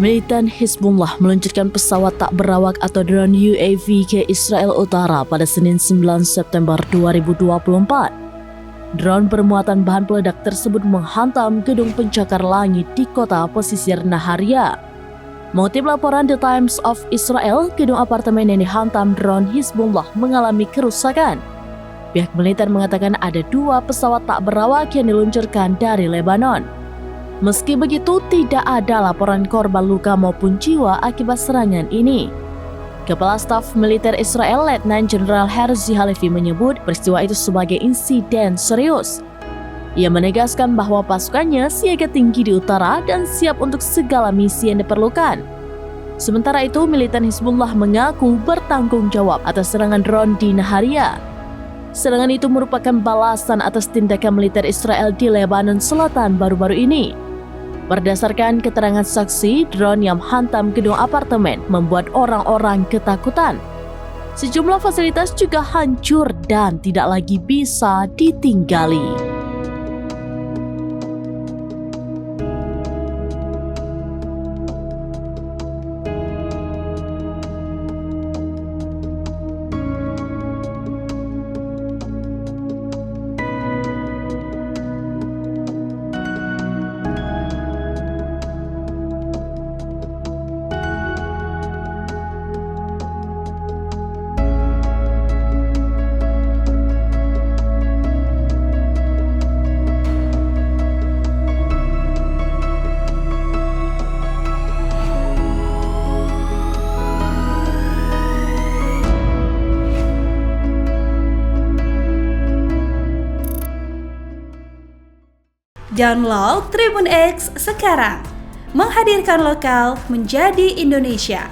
Militan Hizbullah meluncurkan pesawat tak berawak atau drone UAV ke Israel Utara pada Senin 9 September 2024. Drone bermuatan bahan peledak tersebut menghantam gedung pencakar langit di kota pesisir Naharia. Mengutip laporan The Times of Israel, gedung apartemen yang dihantam drone Hizbullah mengalami kerusakan. Pihak militer mengatakan ada 2 pesawat tak berawak yang diluncurkan dari Lebanon. Meski begitu, tidak ada laporan korban luka maupun jiwa akibat serangan ini. Kepala Staf Militer Israel, Letnan Jenderal Herzi Halevi menyebut peristiwa itu sebagai insiden serius. Ia menegaskan bahwa pasukannya siaga tinggi di utara dan siap untuk segala misi yang diperlukan. Sementara itu, militan Hizbullah mengaku bertanggung jawab atas serangan drone di Naharia. Serangan itu merupakan balasan atas tindakan militer Israel di Lebanon Selatan baru-baru ini. Berdasarkan keterangan saksi, drone yang menghantam gedung apartemen membuat orang-orang ketakutan. Sejumlah fasilitas juga hancur dan tidak lagi bisa ditinggali. Download Tribun X sekarang, menghadirkan lokal menjadi Indonesia.